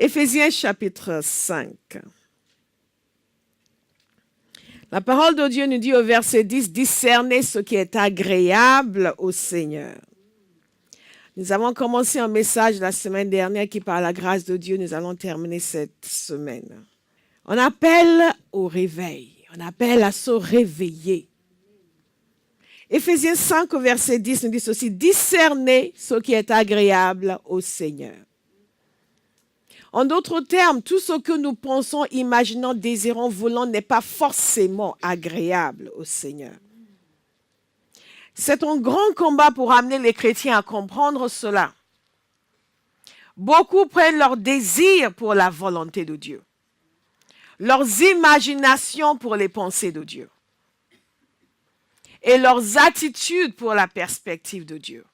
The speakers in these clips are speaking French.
Éphésiens chapitre 5. La parole de Dieu nous dit au verset 10, « Discernez ce qui est agréable au Seigneur. » Nous avons commencé un message la semaine dernière qui, par la grâce de Dieu, nous allons terminer cette semaine. On appelle au réveil, on appelle à se réveiller. Éphésiens 5 au verset 10 nous dit ceci, « Discernez ce qui est agréable au Seigneur. » En d'autres termes, tout ce que nous pensons, imaginons, désirons, voulons n'est pas forcément agréable au Seigneur. C'est un grand combat pour amener les chrétiens à comprendre cela. Beaucoup prennent leur désir pour la volonté de Dieu, leurs imaginations pour les pensées de Dieu et leurs attitudes pour la perspective de Dieu.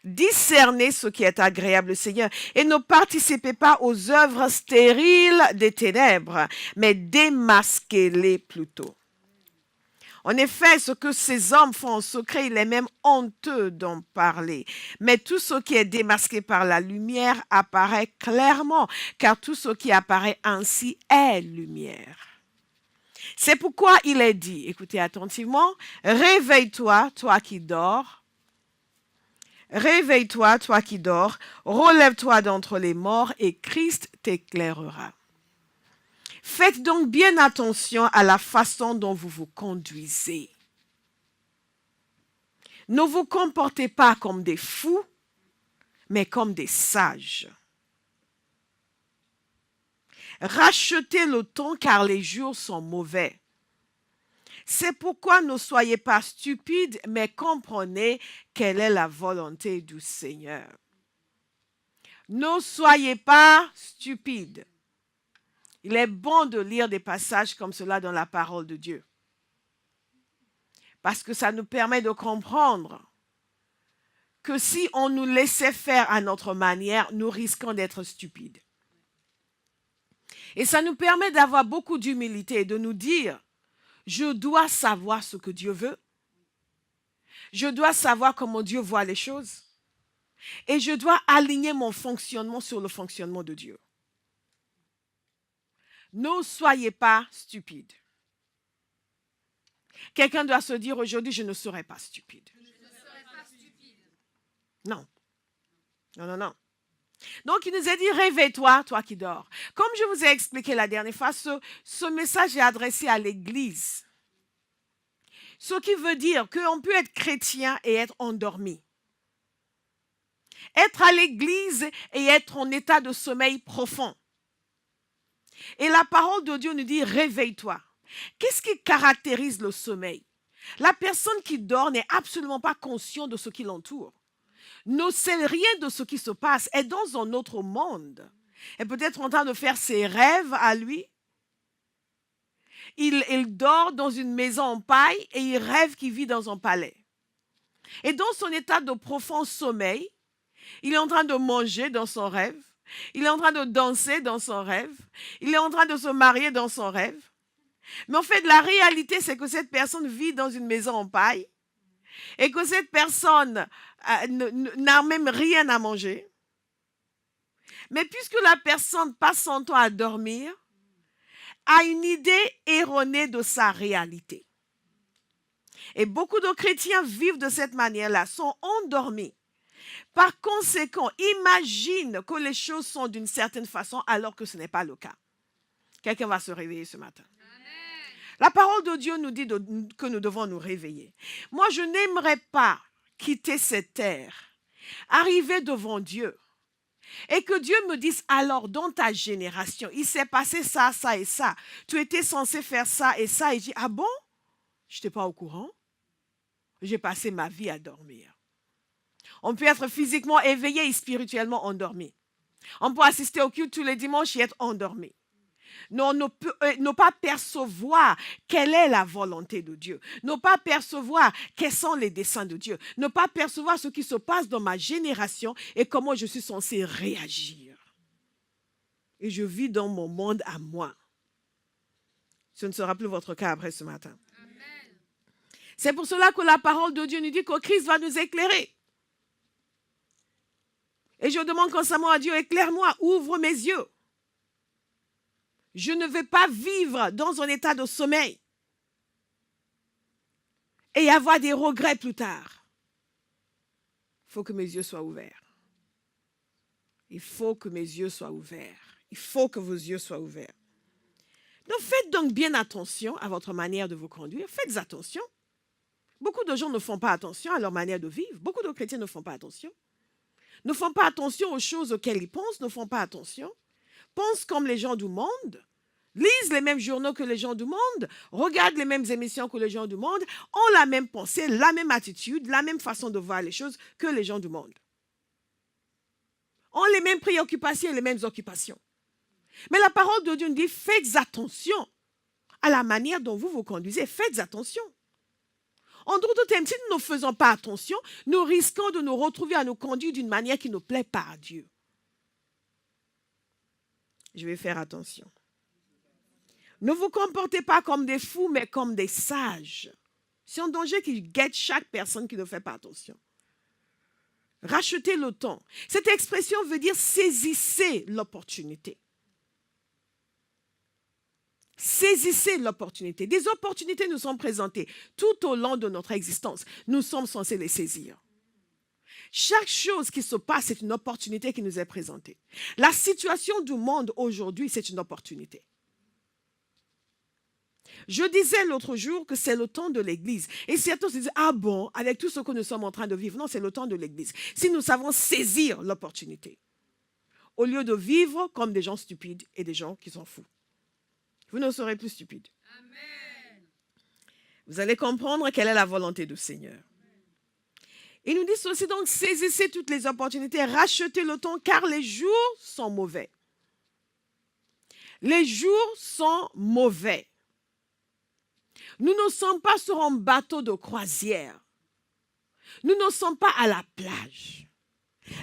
Discernez ce qui est agréable au Seigneur et ne participez pas aux œuvres stériles des ténèbres, mais démasquez-les plutôt. En effet, ce que ces hommes font en secret, il est même honteux d'en parler. Mais tout ce qui est démasqué par la lumière apparaît clairement, car tout ce qui apparaît ainsi est lumière. C'est pourquoi il est dit, écoutez attentivement, « Réveille-toi, toi qui dors. Réveille-toi, toi qui dors. Relève-toi d'entre les morts et Christ t'éclairera. » Faites donc bien attention à la façon dont vous vous conduisez. Ne vous comportez pas comme des fous, mais comme des sages. Rachetez le temps car les jours sont mauvais. C'est pourquoi ne soyez pas stupides, mais comprenez quelle est la volonté du Seigneur. Ne soyez pas stupides. Il est bon de lire des passages comme cela dans la parole de Dieu. Parce que ça nous permet de comprendre que si on nous laissait faire à notre manière, nous risquons d'être stupides. Et ça nous permet d'avoir beaucoup d'humilité et de nous dire, je dois savoir ce que Dieu veut. Je dois savoir comment Dieu voit les choses. Et je dois aligner mon fonctionnement sur le fonctionnement de Dieu. Ne soyez pas stupides. Quelqu'un doit se dire aujourd'hui, je ne serai pas stupide. Non. Non, non, non. Donc, il nous a dit, réveille-toi, toi qui dors. Comme je vous ai expliqué la dernière fois, ce message est adressé à l'Église. Ce qui veut dire qu'on peut être chrétien et être endormi. Être à l'Église et être en état de sommeil profond. Et la parole de Dieu nous dit, réveille-toi. Qu'est-ce qui caractérise le sommeil? La personne qui dort n'est absolument pas consciente de ce qui l'entoure. Ne sait rien de ce qui se passe, est dans un autre monde. Elle peut être en train de faire ses rêves à lui. Il dort dans une maison en paille et il rêve qu'il vit dans un palais. Et dans son état de profond sommeil, il est en train de manger dans son rêve. Il est en train de danser dans son rêve. Il est en train de se marier dans son rêve. Mais en fait, la réalité, c'est que cette personne vit dans une maison en paille et que cette personne n'a même rien à manger. Mais puisque la personne passe son temps à dormir, a une idée erronée de sa réalité. Et beaucoup de chrétiens vivent de cette manière-là, sont endormis. Par conséquent, imagine que les choses sont d'une certaine façon alors que ce n'est pas le cas. Quelqu'un va se réveiller ce matin. Amen. La parole de Dieu nous dit que nous devons nous réveiller. Moi, je n'aimerais pas quitter cette terre, arriver devant Dieu et que Dieu me dise alors dans ta génération, il s'est passé ça, ça et ça. Tu étais censé faire ça et ça. Et je dis, ah bon? Je n'étais pas au courant. J'ai passé ma vie à dormir. On peut être physiquement éveillé et spirituellement endormi. On peut assister au culte tous les dimanches et être endormi. Ne pas percevoir quelle est la volonté de Dieu. Ne pas percevoir quels sont les desseins de Dieu. Ne pas percevoir ce qui se passe dans ma génération et comment je suis censé réagir. Et je vis dans mon monde à moi. Ce ne sera plus votre cas après ce matin. Amen. C'est pour cela que la parole de Dieu nous dit que Christ va nous éclairer. Et je demande constamment à Dieu, éclaire-moi, ouvre mes yeux. Je ne vais pas vivre dans un état de sommeil et avoir des regrets plus tard. Il faut que mes yeux soient ouverts. Il faut que mes yeux soient ouverts. Il faut que vos yeux soient ouverts. Donc faites donc bien attention à votre manière de vous conduire. Faites attention. Beaucoup de gens ne font pas attention à leur manière de vivre. Beaucoup de chrétiens ne font pas attention. Ne font pas attention aux choses auxquelles ils pensent, ne font pas attention. Pensent comme les gens du monde, lisent les mêmes journaux que les gens du monde, regardent les mêmes émissions que les gens du monde, ont la même pensée, la même attitude, la même façon de voir les choses que les gens du monde. Ont les mêmes préoccupations et les mêmes occupations. Mais la parole de Dieu nous dit, faites attention à la manière dont vous vous conduisez. Faites attention. En d'autres termes, si nous ne faisons pas attention, nous risquons de nous retrouver à nous conduire d'une manière qui ne plaît pas à Dieu. Je vais faire attention. Ne vous comportez pas comme des fous, mais comme des sages. C'est un danger qui guette chaque personne qui ne fait pas attention. Rachetez le temps. Cette expression veut dire saisissez l'opportunité. Saisissez l'opportunité. Des opportunités nous sont présentées tout au long de notre existence. Nous sommes censés les saisir. Chaque chose qui se passe, c'est une opportunité qui nous est présentée. La situation du monde aujourd'hui, c'est une opportunité. Je disais l'autre jour que c'est le temps de l'Église. Et certains se disent, ah bon, avec tout ce que nous sommes en train de vivre. Non, c'est le temps de l'Église. Si nous savons saisir l'opportunité, au lieu de vivre comme des gens stupides et des gens qui sont fous. Vous ne serez plus stupides. Amen. Vous allez comprendre quelle est la volonté du Seigneur. Il nous dit ceci, donc saisissez toutes les opportunités, rachetez le temps, car les jours sont mauvais. Les jours sont mauvais. Nous ne sommes pas sur un bateau de croisière. Nous ne sommes pas à la plage.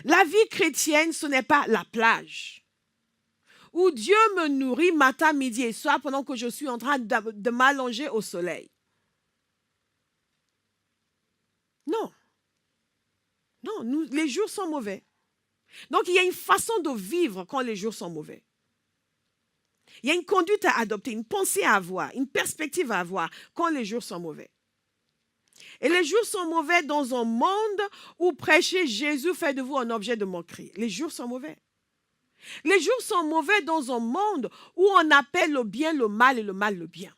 La vie chrétienne, ce n'est pas la plage où Dieu me nourrit matin, midi et soir pendant que je suis en train de m'allonger au soleil. Non. Non, les jours sont mauvais. Donc, il y a une façon de vivre quand les jours sont mauvais. Il y a une conduite à adopter, une pensée à avoir, une perspective à avoir quand les jours sont mauvais. Et les jours sont mauvais dans un monde où prêcher Jésus fait de vous un objet de moquerie. Les jours sont mauvais. Les jours sont mauvais dans un monde où on appelle le bien le mal et le mal le bien.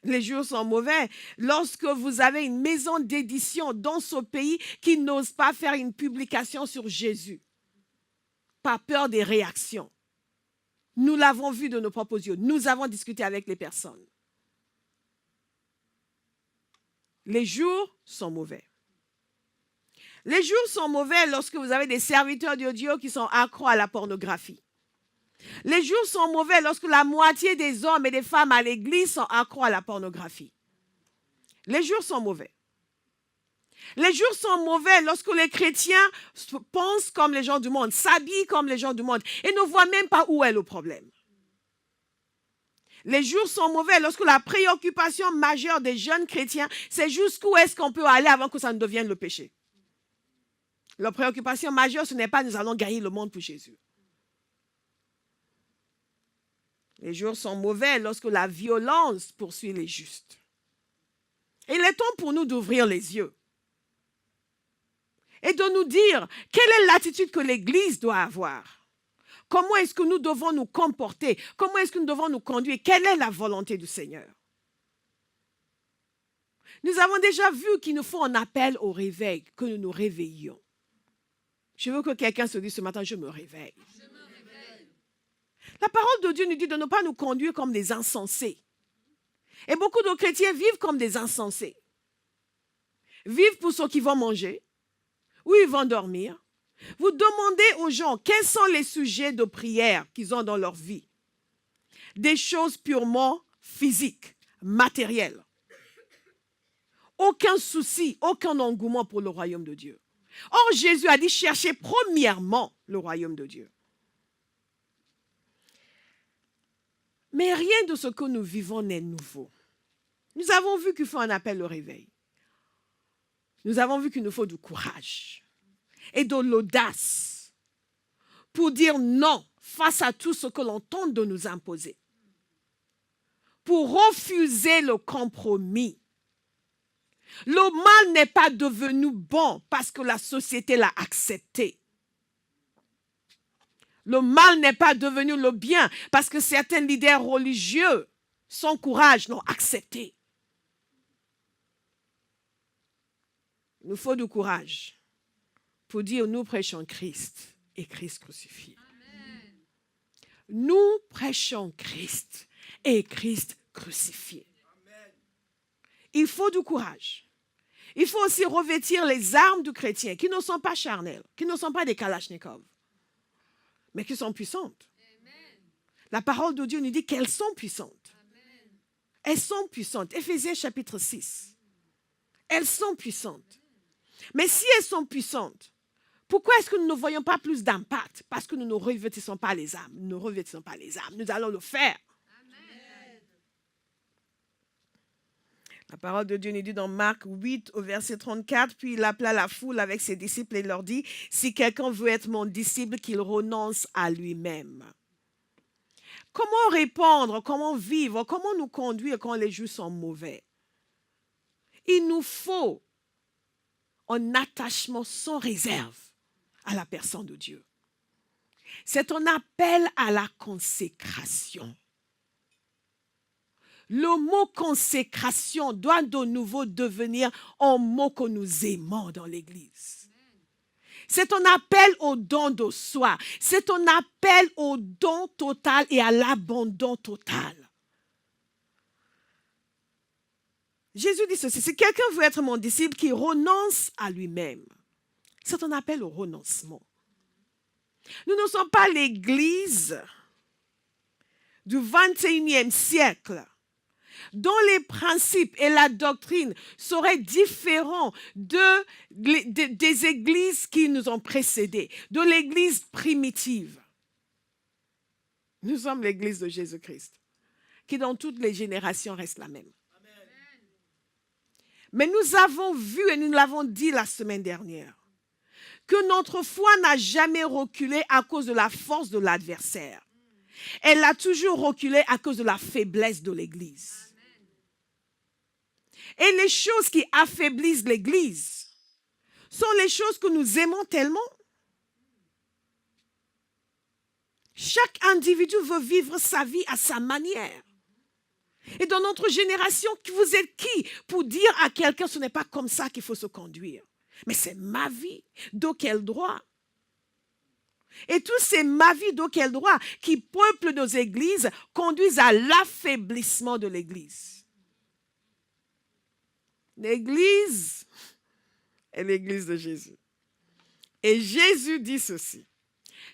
Les jours sont mauvais lorsque vous avez une maison d'édition dans ce pays qui n'ose pas faire une publication sur Jésus, par peur des réactions. Nous l'avons vu de nos propres yeux. Nous avons discuté avec les personnes. Les jours sont mauvais. Les jours sont mauvais lorsque vous avez des serviteurs de Dieu qui sont accros à la pornographie. Les jours sont mauvais lorsque la moitié des hommes et des femmes à l'église sont accros à la pornographie. Les jours sont mauvais. Les jours sont mauvais lorsque les chrétiens pensent comme les gens du monde, s'habillent comme les gens du monde et ne voient même pas où est le problème. Les jours sont mauvais lorsque la préoccupation majeure des jeunes chrétiens, c'est jusqu'où est-ce qu'on peut aller avant que ça ne devienne le péché. La préoccupation majeure, ce n'est pas nous allons gagner le monde pour Jésus. Les jours sont mauvais lorsque la violence poursuit les justes. Et il est temps pour nous d'ouvrir les yeux et de nous dire quelle est l'attitude que l'Église doit avoir. Comment est-ce que nous devons nous comporter? Comment est-ce que nous devons nous conduire? Quelle est la volonté du Seigneur? Nous avons déjà vu qu'il nous faut un appel au réveil, que nous nous réveillions. Je veux que quelqu'un se dise ce matin, je me réveille. La parole de Dieu nous dit de ne pas nous conduire comme des insensés. Et beaucoup de chrétiens vivent comme des insensés. Vivent pour ceux qui vont manger, ou ils vont dormir. Vous demandez aux gens quels sont les sujets de prière qu'ils ont dans leur vie. Des choses purement physiques, matérielles. Aucun souci, aucun engouement pour le royaume de Dieu. Or, Jésus a dit, cherchez premièrement le royaume de Dieu. Mais rien de ce que nous vivons n'est nouveau. Nous avons vu qu'il faut un appel au réveil. Nous avons vu qu'il nous faut du courage. et de l'audace pour dire non face à tout ce que l'on tente de nous imposer, pour refuser le compromis. Le mal n'est pas devenu bon parce que la société l'a accepté. Le mal n'est pas devenu le bien parce que certains leaders religieux, sans courage, l'ont accepté. Il nous faut du courage pour dire nous prêchons Christ et Christ crucifié. Amen. Nous prêchons Christ et Christ crucifié. Amen. Il faut du courage. Il faut aussi revêtir les armes du chrétien qui ne sont pas charnelles, qui ne sont pas des kalachnikovs, mais qui sont puissantes. Amen. La parole de Dieu nous dit qu'elles sont puissantes. Amen. Elles sont puissantes. Éphésiens chapitre 6. Elles sont puissantes. Mais si elles sont puissantes, pourquoi est-ce que nous ne voyons pas plus d'impact? Parce que nous ne revêtissons pas les armes. Nous ne revêtissons pas les armes. Nous allons le faire. Amen. La parole de Dieu nous dit dans Marc 8 au verset 34, puis il appela la foule avec ses disciples et leur dit, si quelqu'un veut être mon disciple, qu'il renonce à lui-même. Comment répondre, comment vivre, comment nous conduire quand les jours sont mauvais? Il nous faut un attachement sans réserve à la personne de Dieu. C'est un appel à la consécration. Le mot consécration doit de nouveau devenir un mot que nous aimons dans l'Église. C'est un appel au don de soi. C'est un appel au don total et à l'abandon total. Jésus dit ceci, si quelqu'un veut être mon disciple, qu'il renonce à lui-même. C'est un appel au renoncement. Nous ne sommes pas l'Église du 21e siècle, dont les principes et la doctrine seraient différents des églises qui nous ont précédées, de l'Église primitive. Nous sommes l'Église de Jésus-Christ, qui dans toutes les générations reste la même. Mais nous avons vu, et nous l'avons dit la semaine dernière, que notre foi n'a jamais reculé à cause de la force de l'adversaire. Elle a toujours reculé à cause de la faiblesse de l'Église. Et les choses qui affaiblissent l'Église sont les choses que nous aimons tellement. Chaque individu veut vivre sa vie à sa manière. Et dans notre génération, vous êtes qui pour dire à quelqu'un ce n'est pas comme ça qu'il faut se conduire? Mais c'est ma vie, de quel droit? Et tous ces ma vie, de quel droit qui peuplent nos églises conduisent à l'affaiblissement de l'Église. L'Église est l'Église de Jésus. Et Jésus dit ceci.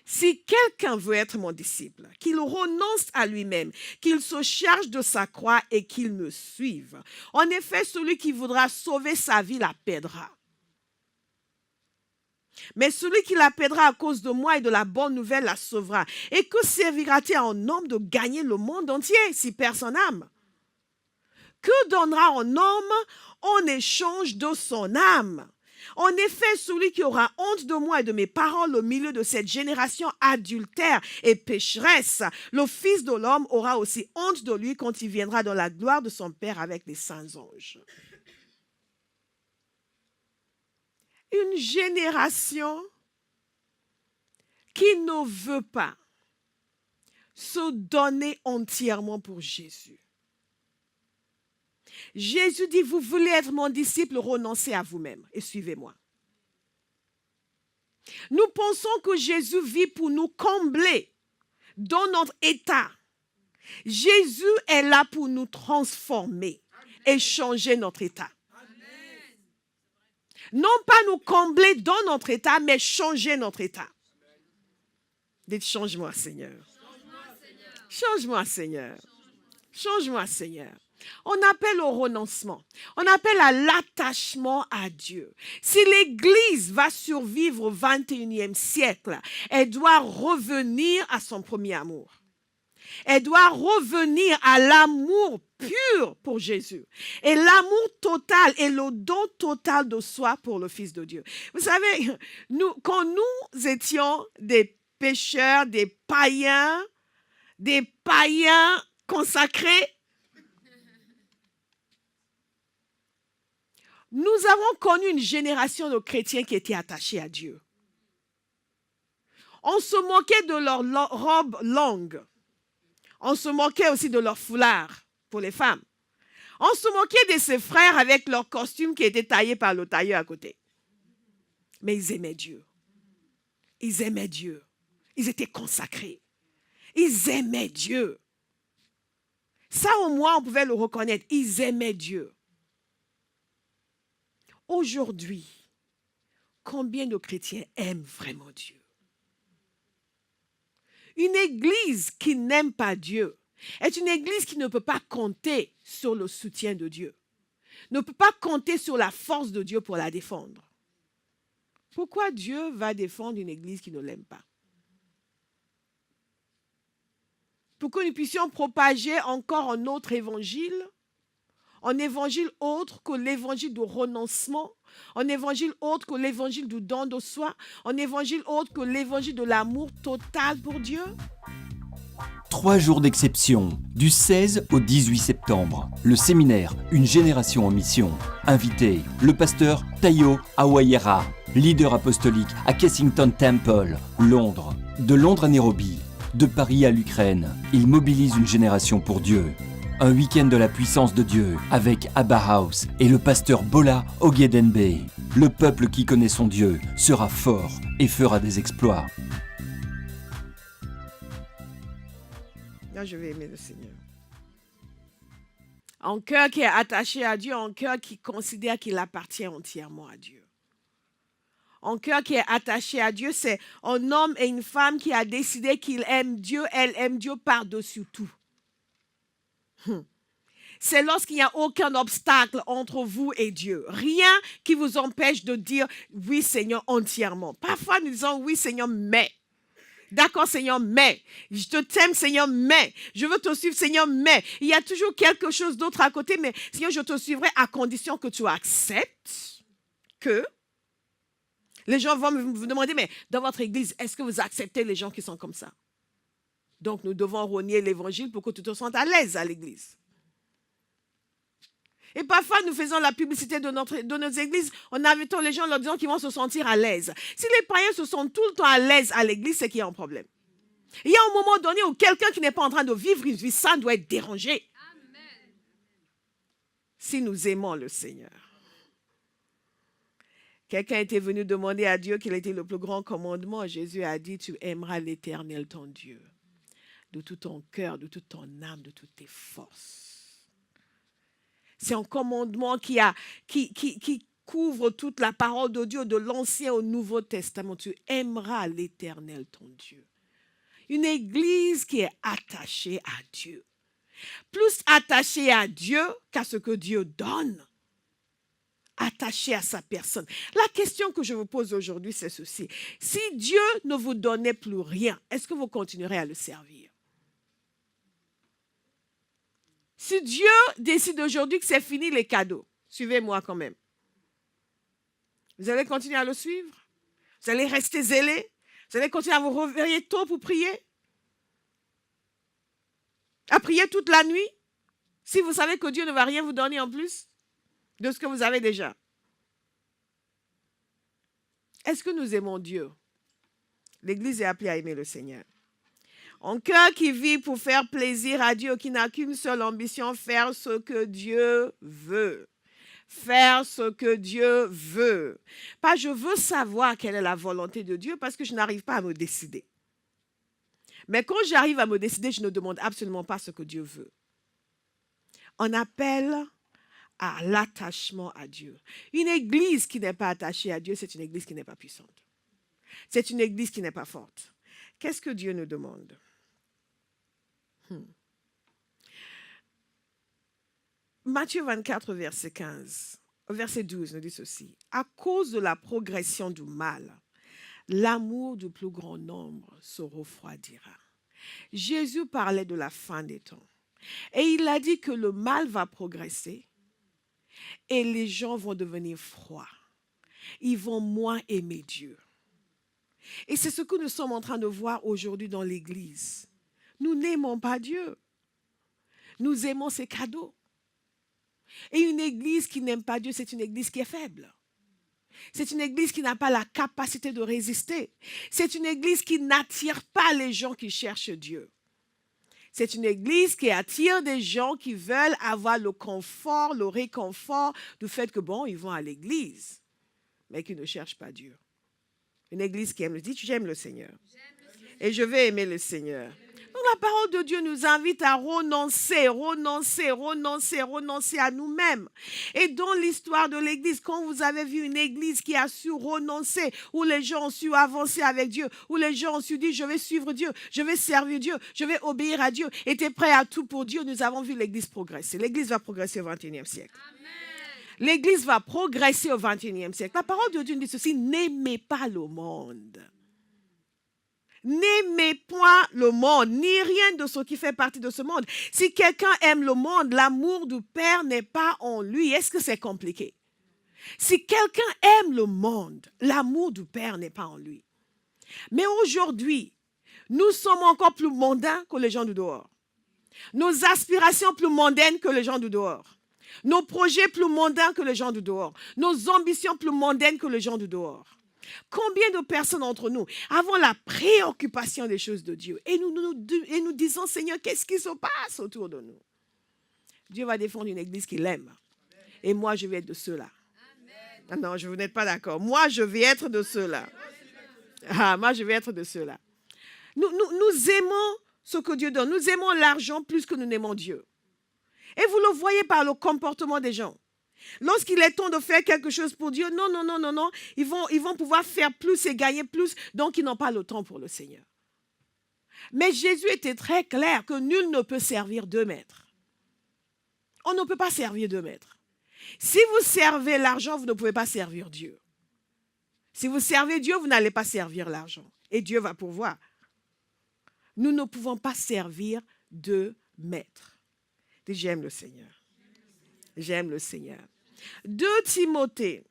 Si quelqu'un veut être mon disciple, qu'il renonce à lui-même, qu'il se charge de sa croix et qu'il me suive. En effet, celui qui voudra sauver sa vie la perdra. Mais celui qui la perdra à cause de moi et de la bonne nouvelle la sauvera. Et que servira-t-il à un homme de gagner le monde entier s'il perd son âme? Que donnera un homme en échange de son âme? En effet, celui qui aura honte de moi et de mes paroles au milieu de cette génération adultère et pécheresse, le Fils de l'homme aura aussi honte de lui quand il viendra dans la gloire de son Père avec les saints anges. Une génération qui ne veut pas se donner entièrement pour Jésus. Jésus dit, vous voulez être mon disciple, renoncez à vous-même et suivez-moi. Nous pensons que Jésus vit pour nous combler dans notre état. Jésus est là pour nous transformer et changer notre état. Non pas nous combler dans notre état, mais changer notre état. Dites, change-moi, Seigneur. Change-moi, Seigneur. Change-moi, Seigneur. On appelle au renoncement. On appelle à l'attachement à Dieu. Si l'Église va survivre au 21e siècle, elle doit revenir à son premier amour. Elle doit revenir à l'amour pur pour Jésus. Et l'amour total et le don total de soi pour le Fils de Dieu. Vous savez, quand nous étions des pécheurs, des païens consacrés, nous avons connu une génération de chrétiens qui étaient attachés à Dieu. On se moquait de leurs robes longues. On se moquait aussi de leurs foulards pour les femmes. On se moquait de ses frères avec leurs costumes qui étaient taillés par le tailleur à côté. Mais ils aimaient Dieu. Ils aimaient Dieu. Ils étaient consacrés. Ils aimaient Dieu. Ça, au moins, on pouvait le reconnaître. Ils aimaient Dieu. Aujourd'hui, combien de chrétiens aiment vraiment Dieu? Une église qui n'aime pas Dieu est une église qui ne peut pas compter sur le soutien de Dieu, ne peut pas compter sur la force de Dieu pour la défendre. Pourquoi Dieu va défendre une église qui ne l'aime pas? Pour que nous puissions propager encore un autre évangile, un évangile autre que l'évangile du renoncement, un évangile autre que l'évangile du don de soi, un évangile autre que l'évangile de l'amour total pour Dieu. 3 jours d'exception, du 16 au 18 septembre. Le séminaire Une génération en mission. Invité, le pasteur Tayo Awayera, leader apostolique à Kensington Temple, Londres. De Londres à Nairobi, de Paris à l'Ukraine, il mobilise une génération pour Dieu. Un week-end de la puissance de Dieu avec Abba House et le pasteur Bola Ogedengbe. Le peuple qui connaît son Dieu sera fort et fera des exploits. Là, je vais aimer le Seigneur. Un cœur qui est attaché à Dieu, un cœur qui considère qu'il appartient entièrement à Dieu. Un cœur qui est attaché à Dieu, c'est un homme et une femme qui a décidé qu'il aime Dieu, elle aime Dieu par-dessus tout. C'est lorsqu'il n'y a aucun obstacle entre vous et Dieu. Rien qui vous empêche de dire oui Seigneur entièrement. Parfois nous disons oui Seigneur mais. D'accord Seigneur mais. Je te t'aime Seigneur mais. Je veux te suivre Seigneur mais. Il y a toujours quelque chose d'autre à côté mais Seigneur je te suivrai à condition que tu acceptes que les gens vont vous demander mais dans votre église est-ce que vous acceptez les gens qui sont comme ça? Donc nous devons renier l'évangile pour que tu te sentes à l'aise à l'église. Et parfois, nous faisons la publicité de nos églises en invitant les gens en leur disant qu'ils vont se sentir à l'aise. Si les païens se sentent tout le temps à l'aise à l'église, c'est qu'il y a un problème. Il y a un moment donné où quelqu'un qui n'est pas en train de vivre une vie saine doit être dérangé. Amen. Si nous aimons le Seigneur. Quelqu'un était venu demander à Dieu quel était le plus grand commandement. Jésus a dit, tu aimeras l'Éternel ton Dieu de tout ton cœur, de toute ton âme, de toutes tes forces. C'est un commandement qui couvre toute la parole de Dieu de l'Ancien au Nouveau Testament. Tu aimeras l'Éternel, ton Dieu. Une église qui est attachée à Dieu. Plus attachée à Dieu qu'à ce que Dieu donne. Attachée à sa personne. La question que je vous pose aujourd'hui, c'est ceci. Si Dieu ne vous donnait plus rien, est-ce que vous continuerez à le servir? Si Dieu décide aujourd'hui que c'est fini les cadeaux, suivez-moi quand même. Vous allez continuer à le suivre? Vous allez rester zélé? Vous allez continuer à vous réveiller tôt pour prier? À prier toute la nuit? Si vous savez que Dieu ne va rien vous donner en plus de ce que vous avez déjà. Est-ce que nous aimons Dieu? L'Église est appelée à aimer le Seigneur. Un cœur qui vit pour faire plaisir à Dieu, qui n'a qu'une seule ambition, faire ce que Dieu veut. Faire ce que Dieu veut. Pas je veux savoir quelle est la volonté de Dieu parce que je n'arrive pas à me décider. Mais quand j'arrive à me décider, je ne demande absolument pas ce que Dieu veut. On appelle à l'attachement à Dieu. Une église qui n'est pas attachée à Dieu, c'est une église qui n'est pas puissante. C'est une église qui n'est pas forte. Qu'est-ce que Dieu nous demande? Matthieu 24, verset 12 nous dit ceci. À cause de la progression du mal, l'amour du plus grand nombre se refroidira. Jésus parlait de la fin des temps. Et il a dit que le mal va progresser et les gens vont devenir froids. Ils vont moins aimer Dieu. Et c'est ce que nous sommes en train de voir aujourd'hui dans l'Église. Nous n'aimons pas Dieu. Nous aimons ses cadeaux. Et une Église qui n'aime pas Dieu, c'est une Église qui est faible. C'est une Église qui n'a pas la capacité de résister. C'est une Église qui n'attire pas les gens qui cherchent Dieu. C'est une Église qui attire des gens qui veulent avoir le confort, le réconfort du fait que, bon, ils vont à l'Église, mais qui ne cherchent pas Dieu. Une Église qui aime le Dieu, j'aime le Seigneur. Et je vais aimer le Seigneur. Donc la parole de Dieu nous invite à renoncer à nous-mêmes. Et dans l'histoire de l'Église, quand vous avez vu une Église qui a su renoncer, où les gens ont su avancer avec Dieu, où les gens ont su dire, je vais suivre Dieu, je vais servir Dieu, je vais obéir à Dieu, étaient prêts à tout pour Dieu, nous avons vu l'Église progresser. L'Église va progresser au XXIe siècle. L'Église va progresser au XXIe siècle. La parole de Dieu dit ceci, n'aimez pas le monde. N'aimez point le monde, ni rien de ce qui fait partie de ce monde. Si quelqu'un aime le monde, l'amour du Père n'est pas en lui. Est-ce que c'est compliqué? Si quelqu'un aime le monde, l'amour du Père n'est pas en lui. Mais aujourd'hui, nous sommes encore plus mondains que les gens du dehors. Nos aspirations plus mondaines que les gens du dehors. Nos projets plus mondains que les gens du dehors. Nos ambitions plus mondaines que les gens du dehors. Combien de personnes entre nous avons la préoccupation des choses de Dieu et nous disons, Seigneur, qu'est-ce qui se passe autour de nous? Dieu va défendre une église qui l'aime. Et moi, je vais être de ceux-là. Ah non, vous n'êtes pas d'accord. Moi, je vais être de ceux-là. Moi, je vais être de ceux-là. Nous aimons ce que Dieu donne. Nous aimons l'argent plus que nous n'aimons Dieu. Et vous le voyez par le comportement des gens. Lorsqu'il est temps de faire quelque chose pour Dieu, non, ils vont pouvoir faire plus et gagner plus, donc ils n'ont pas le temps pour le Seigneur. Mais Jésus était très clair que nul ne peut servir deux maîtres. On ne peut pas servir deux maîtres. Si vous servez l'argent, vous ne pouvez pas servir Dieu. Si vous servez Dieu, vous n'allez pas servir l'argent. Et Dieu va pourvoir. Nous ne pouvons pas servir deux maîtres. J'aime le Seigneur. J'aime le Seigneur. 2 Timothée,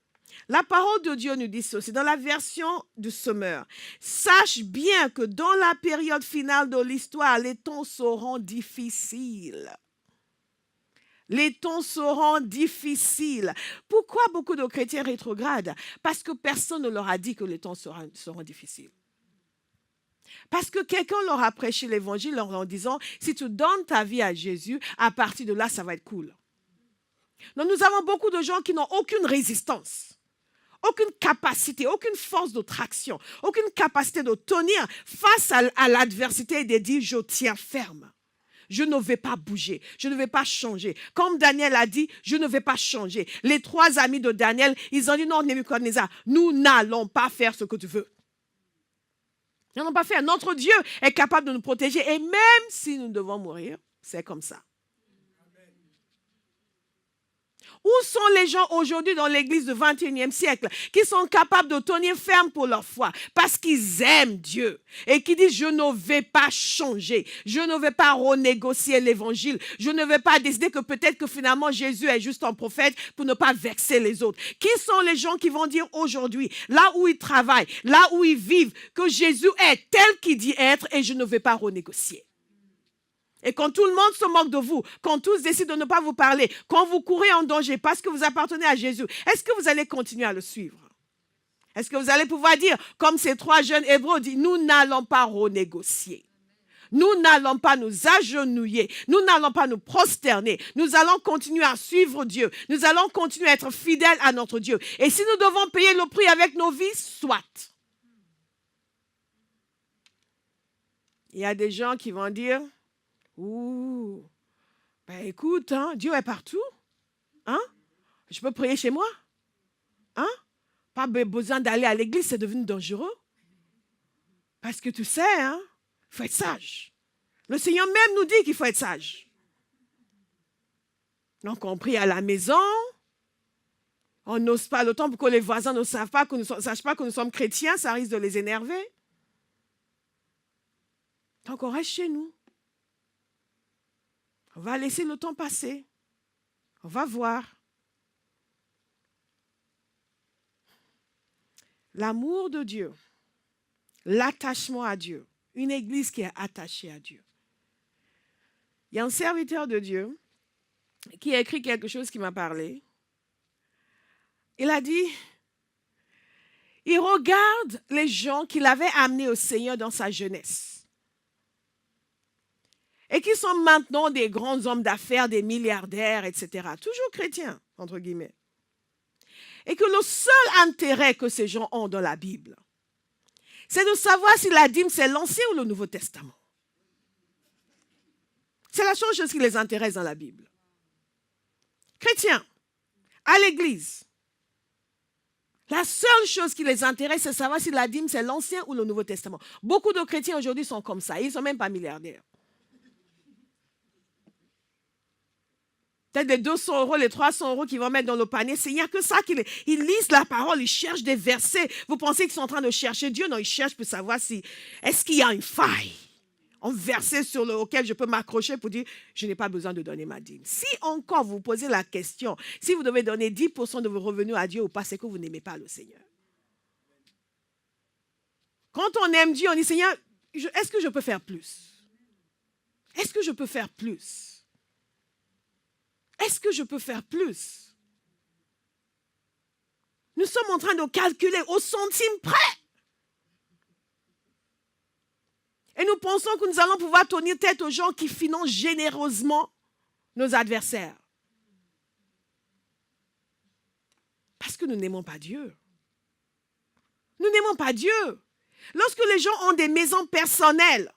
la parole de Dieu nous dit ceci, dans la version du Semeur. Sache bien que dans la période finale de l'histoire, les temps seront difficiles. Les temps seront difficiles. Pourquoi beaucoup de chrétiens rétrogradent? Parce que personne ne leur a dit que les temps seront difficiles. Parce que quelqu'un leur a prêché l'évangile en disant, si tu donnes ta vie à Jésus, à partir de là, ça va être cool. Donc, nous avons beaucoup de gens qui n'ont aucune résistance, aucune capacité, aucune force de traction, aucune capacité de tenir face à l'adversité et de dire, je tiens ferme. Je ne vais pas bouger, je ne vais pas changer. Comme Daniel a dit, je ne vais pas changer. Les 3 amis de Daniel, ils ont dit, non, Nebuchadnezzar, nous n'allons pas faire ce que tu veux. Nous n'allons pas faire. Notre Dieu est capable de nous protéger. Et même si nous devons mourir, c'est comme ça. Où sont les gens aujourd'hui dans l'église du XXIe siècle qui sont capables de tenir ferme pour leur foi parce qu'ils aiment Dieu et qui disent, je ne vais pas changer, je ne vais pas renégocier l'évangile, je ne vais pas décider que peut-être que finalement Jésus est juste un prophète pour ne pas vexer les autres. Qui sont les gens qui vont dire aujourd'hui, là où ils travaillent, là où ils vivent, que Jésus est tel qu'il dit être et je ne vais pas renégocier? Et quand tout le monde se moque de vous, quand tous décident de ne pas vous parler, quand vous courez en danger parce que vous appartenez à Jésus, est-ce que vous allez continuer à le suivre? Est-ce que vous allez pouvoir dire, comme ces 3 jeunes Hébreux disent, nous n'allons pas renégocier. Nous n'allons pas nous agenouiller. Nous n'allons pas nous prosterner. Nous allons continuer à suivre Dieu. Nous allons continuer à être fidèles à notre Dieu. Et si nous devons payer le prix avec nos vies, soit. Il y a des gens qui vont dire, ouh, ben écoute, Dieu est partout. Je peux prier chez moi. Pas besoin d'aller à l'église, c'est devenu dangereux. Parce que tu sais, il faut être sage. Le Seigneur même nous dit qu'il faut être sage. Donc on prie à la maison. On n'ose pas le temps pour que les voisins ne sachent pas que nous sommes chrétiens, ça risque de les énerver. Donc on reste chez nous. On va laisser le temps passer. On va voir. L'amour de Dieu, l'attachement à Dieu, une église qui est attachée à Dieu. Il y a un serviteur de Dieu qui a écrit quelque chose qui m'a parlé. Il a dit, il regarde les gens qu'il avait amenés au Seigneur dans sa jeunesse et qui sont maintenant des grands hommes d'affaires, des milliardaires, etc. Toujours chrétiens, entre guillemets. Et que le seul intérêt que ces gens ont dans la Bible, c'est de savoir si la dîme, c'est l'Ancien ou le Nouveau Testament. C'est la seule chose qui les intéresse dans la Bible. Chrétiens, à l'église, la seule chose qui les intéresse, c'est savoir si la dîme, c'est l'Ancien ou le Nouveau Testament. Beaucoup de chrétiens aujourd'hui sont comme ça. Ils ne sont même pas milliardaires. Peut-être les 200 €, les 300 € qu'ils vont mettre dans le panier, il n'y a que ça. Ils lisent la parole, ils cherchent des versets. Vous pensez qu'ils sont en train de chercher Dieu? Non, ils cherchent pour savoir si, est-ce qu'il y a une faille, un verset auquel je peux m'accrocher pour dire, je n'ai pas besoin de donner ma dîme. Si encore vous posez la question, si vous devez donner 10% de vos revenus à Dieu ou pas, c'est que vous n'aimez pas le Seigneur. Quand on aime Dieu, on dit, Seigneur, est-ce que je peux faire plus? Est-ce que je peux faire plus? Est-ce que je peux faire plus? Nous sommes en train de calculer au centime près. Et nous pensons que nous allons pouvoir tenir tête aux gens qui financent généreusement nos adversaires. Parce que nous n'aimons pas Dieu. Nous n'aimons pas Dieu. Lorsque les gens ont des maisons personnelles,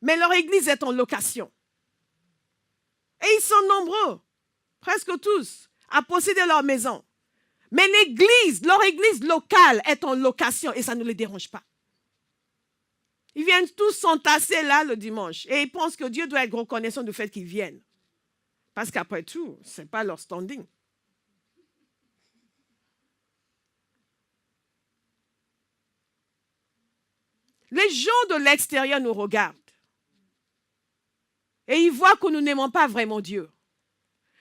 mais leur église est en location, et ils sont nombreux, presque tous, à posséder leur maison. Mais leur église locale est en location et ça ne les dérange pas. Ils viennent tous s'entasser là le dimanche et ils pensent que Dieu doit être reconnaissant du fait qu'ils viennent. Parce qu'après tout, ce n'est pas leur standing. Les gens de l'extérieur nous regardent. Et ils voient que nous n'aimons pas vraiment Dieu.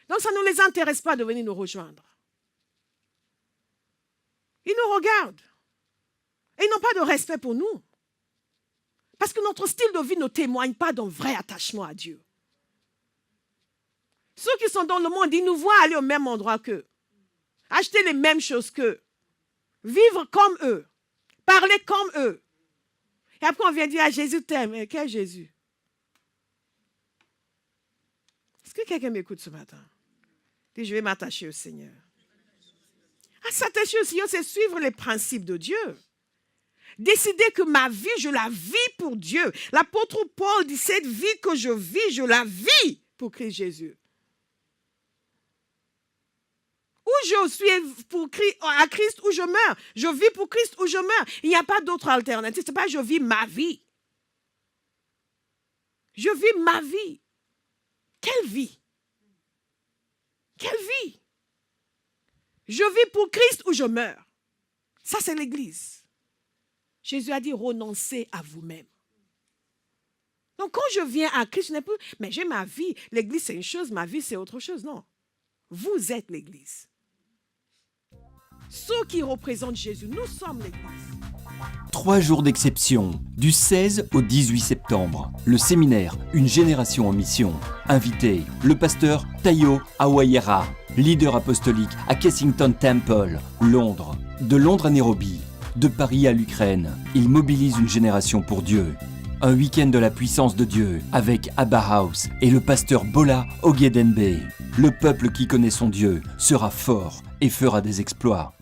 Donc ça ne les intéresse pas de venir nous rejoindre. Ils nous regardent. Et ils n'ont pas de respect pour nous. Parce que notre style de vie ne témoigne pas d'un vrai attachement à Dieu. Ceux qui sont dans le monde, ils nous voient aller au même endroit qu'eux. Acheter les mêmes choses qu'eux. Vivre comme eux. Parler comme eux. Et après on vient dire, ah, Jésus t'aime. Et quel Jésus? Est-ce que quelqu'un m'écoute ce matin? Dis, je vais m'attacher au Seigneur. S'attacher au Seigneur, c'est suivre les principes de Dieu. Décider que ma vie, je la vis pour Dieu. L'apôtre Paul dit, cette vie que je vis, je la vis pour Christ Jésus. Ou je suis pour à Christ ou je meurs. Je vis pour Christ ou je meurs. Il n'y a pas d'autre alternative. Ce n'est pas je vis ma vie. Je vis ma vie. Quelle vie? Quelle vie? Je vis pour Christ ou je meurs. Ça, c'est l'Église. Jésus a dit, renoncez à vous-même. Donc, quand je viens à Christ, je n'ai plus, mais j'ai ma vie. L'Église, c'est une chose, ma vie, c'est autre chose. Non. Vous êtes l'Église. Ceux qui représentent Jésus, nous sommes l'Église. 3 jours d'exception, du 16 au 18 septembre. Le séminaire Une génération en mission. Invité, le pasteur Tayo Awayera, leader apostolique à Kensington Temple, Londres. De Londres à Nairobi, de Paris à l'Ukraine, il mobilise une génération pour Dieu. Un week-end de la puissance de Dieu avec Abba House et le pasteur Bola Ogedengbe. Le peuple qui connaît son Dieu sera fort et fera des exploits.